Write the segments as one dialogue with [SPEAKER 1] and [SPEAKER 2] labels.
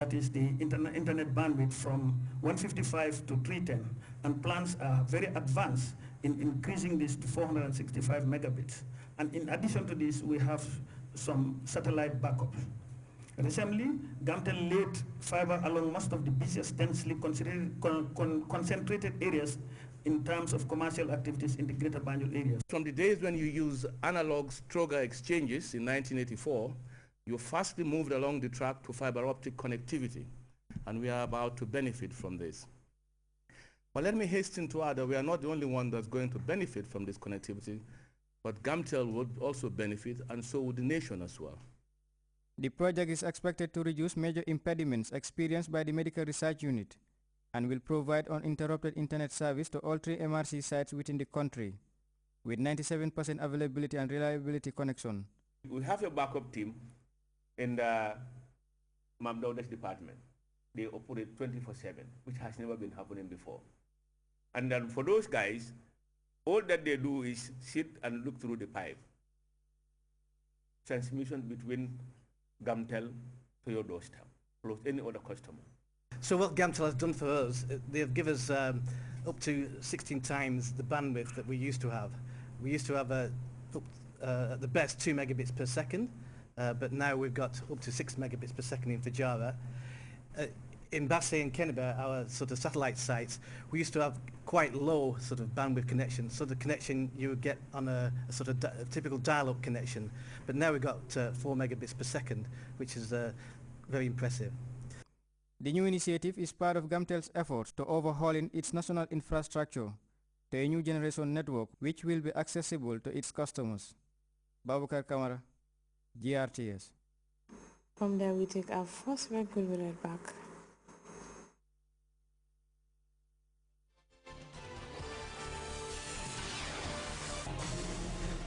[SPEAKER 1] that is the internet bandwidth from 155 to 310, and plans are very advanced in increasing this to 465 megabits. And in addition to this, we have some satellite backups. Recently, Gamtel laid fiber along most of the busiest densely concentrated areas in terms of commercial activities in the Greater Banjul area.
[SPEAKER 2] From the days when you used analog Stroger exchanges in 1984, you fastly moved along the track to fiber optic connectivity, and we are about to benefit from this. But let me hasten to add that we are not the only one that's going to benefit from this connectivity, but Gamtel would also benefit, and so would the nation as well.
[SPEAKER 3] The project is expected to reduce major impediments experienced by the Medical Research Unit and will provide uninterrupted internet service to all 3 MRC sites within the country, with 97% availability and reliability connection.
[SPEAKER 2] We have a backup team in the Mamdaudesh department. They operate 24/7, which has never been happening before. And then for those guys, all that they do is sit and look through the pipe. Transmission between Gamtel to your doorstep, plus any other customer.
[SPEAKER 4] So what Gamtel has done for us, they have given us up to 16 times the bandwidth that we used to have. We used to have at the best 2 megabits per second, but now we've got up to 6 megabits per second in Fajara. In Basse and Kenneber, our sort of satellite sites, we used to have quite low sort of bandwidth connections, so the connection you would get on a sort of typical dial-up connection. But now we've got 4 megabits per second, which is very impressive.
[SPEAKER 3] The new initiative is part of Gamtel's efforts to overhauling its national infrastructure to a new generation network which will be accessible to its customers. Babukar Kamara, GRTS.
[SPEAKER 5] From there we take our first break. We'll be right back.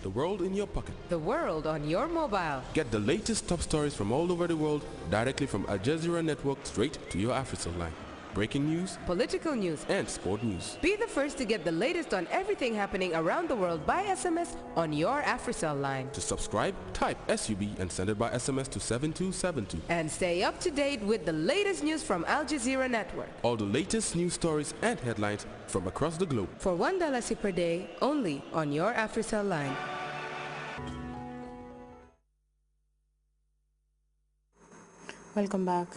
[SPEAKER 6] The world in your pocket.
[SPEAKER 7] The world on your mobile.
[SPEAKER 6] Get the latest top stories from all over the world directly from Al Jazeera Network straight to your AfriCell line. Breaking news,
[SPEAKER 7] political news,
[SPEAKER 6] and sport news.
[SPEAKER 7] Be the first to get the latest on everything happening around the world by SMS on your AfriCell line.
[SPEAKER 6] To subscribe, type SUB and send it by SMS to 7272.
[SPEAKER 7] And stay up to date with the latest news from Al Jazeera Network.
[SPEAKER 6] All the latest news stories and headlines from across the globe.
[SPEAKER 7] For $1 per day, only on your AfriCell line.
[SPEAKER 5] Welcome back.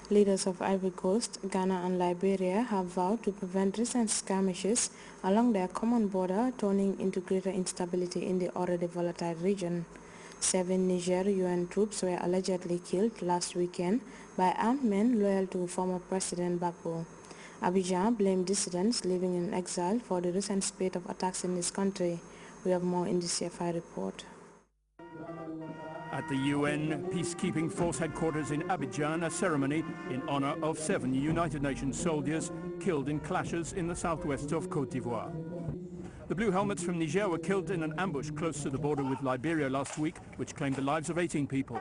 [SPEAKER 5] Leaders of Ivory Coast, Ghana and Liberia have vowed to prevent recent skirmishes along their common border turning into greater instability in the already volatile region. 7 Niger UN troops were allegedly killed last weekend by armed men loyal to former President Gbagbo. Abidjan blamed dissidents living in exile for the recent spate of attacks in this country. We have more in this CFI report.
[SPEAKER 8] At the UN Peacekeeping Force headquarters in Abidjan, a ceremony in honor of 7 United Nations soldiers killed in clashes in the southwest of Côte d'Ivoire. The Blue Helmets from Niger were killed in an ambush close to the border with Liberia last week, which claimed the lives of 18 people.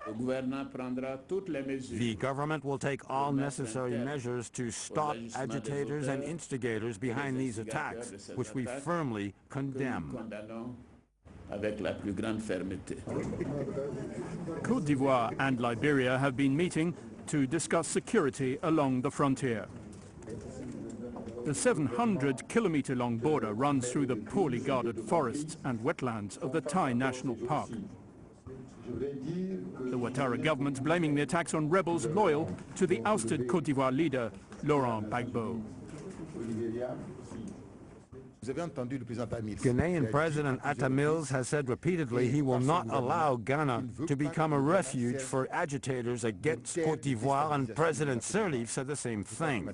[SPEAKER 9] The government will take all necessary measures to stop agitators and instigators behind these attacks, which we firmly condemn.
[SPEAKER 8] Côte d'Ivoire and Liberia have been meeting to discuss security along the frontier. The 700-kilometer-long border runs through the poorly guarded forests and wetlands of the Thai National Park. The Ouattara government blaming the attacks on rebels loyal to the ousted Côte d'Ivoire leader, Laurent Gbagbo.
[SPEAKER 9] Ghanaian President Atta Mills has said repeatedly he will not allow Ghana to become a refuge for agitators against Côte d'Ivoire, and President Sirleaf said the same thing.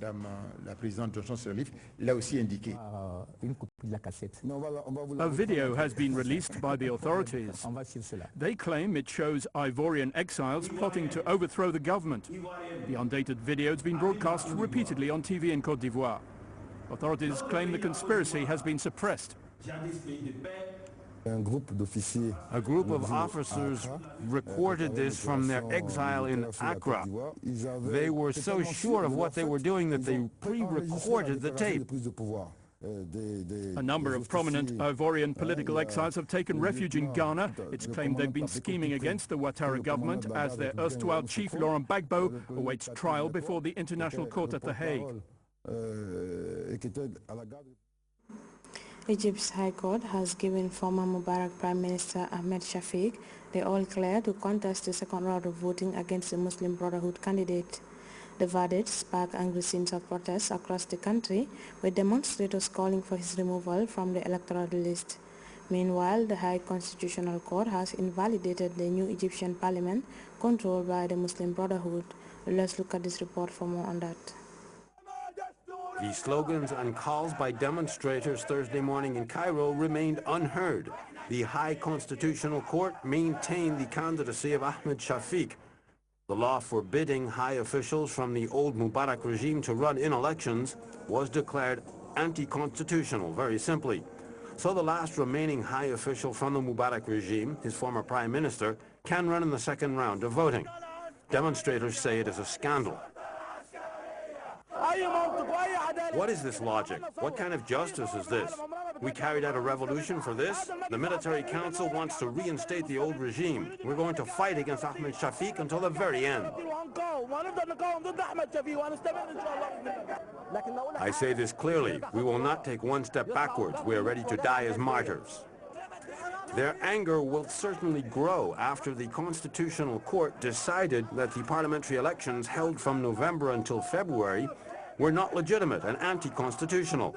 [SPEAKER 8] A video has been released by the authorities. They claim it shows Ivorian exiles plotting to overthrow the government. The undated video has been broadcast repeatedly on TV in Côte d'Ivoire. Authorities claim the conspiracy has been suppressed.
[SPEAKER 9] A group of officers recorded this from their exile in Accra. They were so sure of what they were doing that they pre-recorded the tape.
[SPEAKER 8] A number of prominent Ivorian political exiles have taken refuge in Ghana. It's claimed they've been scheming against the Ouattara government as their erstwhile chief Laurent Gbagbo awaits trial before the International Court at The Hague.
[SPEAKER 5] Egypt's High Court has given former Mubarak Prime Minister Ahmed Shafik the all-clear to contest the second round of voting against the Muslim Brotherhood candidate. The verdict sparked angry scenes of protests across the country, with demonstrators calling for his removal from the electoral list. Meanwhile, the High Constitutional Court has invalidated the new Egyptian parliament controlled by the Muslim Brotherhood. Let's look at this report for more on that.
[SPEAKER 9] The slogans and calls by demonstrators Thursday morning in Cairo remained unheard. The High Constitutional Court maintained the candidacy of Ahmed Shafik. The law forbidding high officials from the old Mubarak regime to run in elections was declared anti-constitutional, very simply. So the last remaining high official from the Mubarak regime, his former prime minister, can run in the second round of voting. Demonstrators say it is a scandal. What is this logic? What kind of justice is this? We carried out a revolution for this? The military council wants to reinstate the old regime. We're going to fight against Ahmed Shafik until the very end. I say this clearly. We will not take one step backwards. We are ready to die as martyrs. Their anger will certainly grow after the Constitutional Court decided that the parliamentary elections held from November until February were not legitimate and anti-constitutional.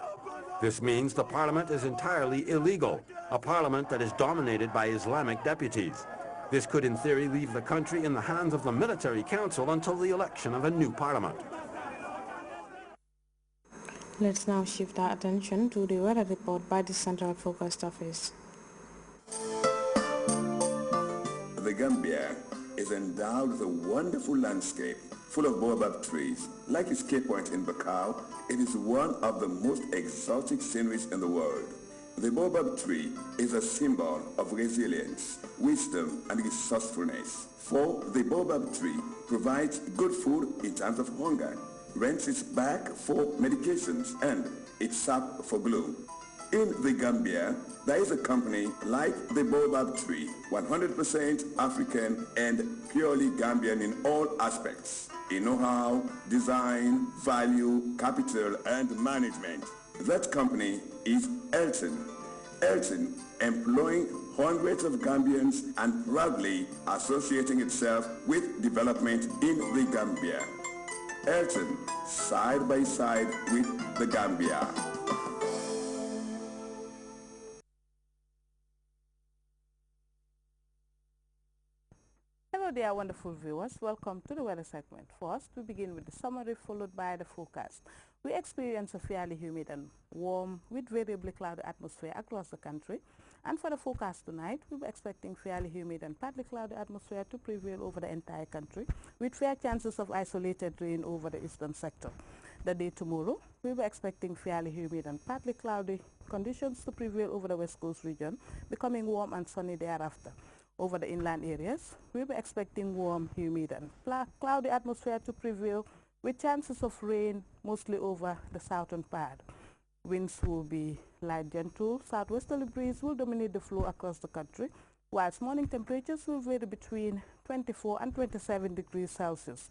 [SPEAKER 9] This means the parliament is entirely illegal, a parliament that is dominated by Islamic deputies. This could in theory leave the country in the hands of the military council until the election of a new parliament.
[SPEAKER 5] Let's now shift our attention to the weather report by the Central Forecast Office.
[SPEAKER 10] The Gambia is endowed with a wonderful landscape full of baobab trees. Like its Cape Point in Bakau, it is one of the most exotic sceneries in the world. The baobab tree is a symbol of resilience, wisdom, and resourcefulness. For the baobab tree provides good food in times of hunger, rents its bark for medications, and its sap for glue. In the Gambia, there is a company like the baobab tree, 100% African and purely Gambian in all aspects. In know-how, design, value, capital, and management. That company is Elton. Elton, employing hundreds of Gambians and proudly associating itself with development in the Gambia. Elton, side by side with the Gambia.
[SPEAKER 11] Hello there, wonderful viewers. Welcome to the weather segment. First, we begin with the summary followed by the forecast. We experience a fairly humid and warm with variably cloudy atmosphere across the country. And for the forecast tonight, we were expecting fairly humid and partly cloudy atmosphere to prevail over the entire country, with fair chances of isolated rain over the eastern sector. The day tomorrow, we were expecting fairly humid and partly cloudy conditions to prevail over the west coast region, becoming warm and sunny thereafter. Over the inland areas, we were expecting warm, humid, and cloudy atmosphere to prevail, with chances of rain mostly over the southern part. Winds will be light gentle. Southwesterly breeze will dominate the flow across the country, whilst morning temperatures will vary between 24 and 27 degrees Celsius.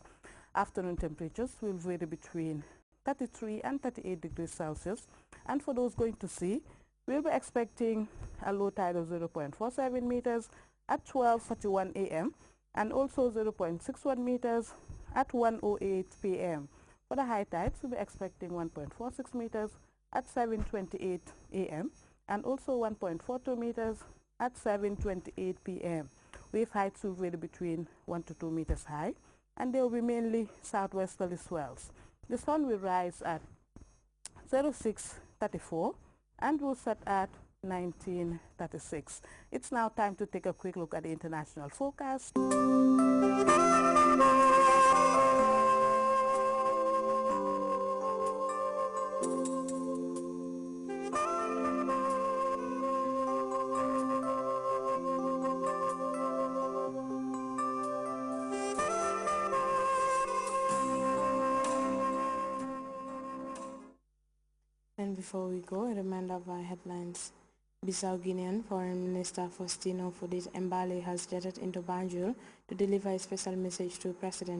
[SPEAKER 11] Afternoon temperatures will vary between 33 and 38 degrees Celsius. And for those going to sea, we'll be expecting a low tide of 0.47 meters at 12:41 a.m. and also 0.61 meters at 1:08 p.m. For the high tides, we'll be expecting 1.46 meters at 7:28 a.m. and also 1.42 meters at 7:28 p.m. Wave heights will vary between 1 to 2 meters high, and there will be mainly southwesterly swells. The sun will rise at 06:34 and will set at 19:36. It's now time to take a quick look at the international forecast.
[SPEAKER 5] And before we go, a reminder of our headlines. Bissau-Guinean Foreign Minister Faustino Fodit Mbale has jetted into Banjul to deliver a special message to President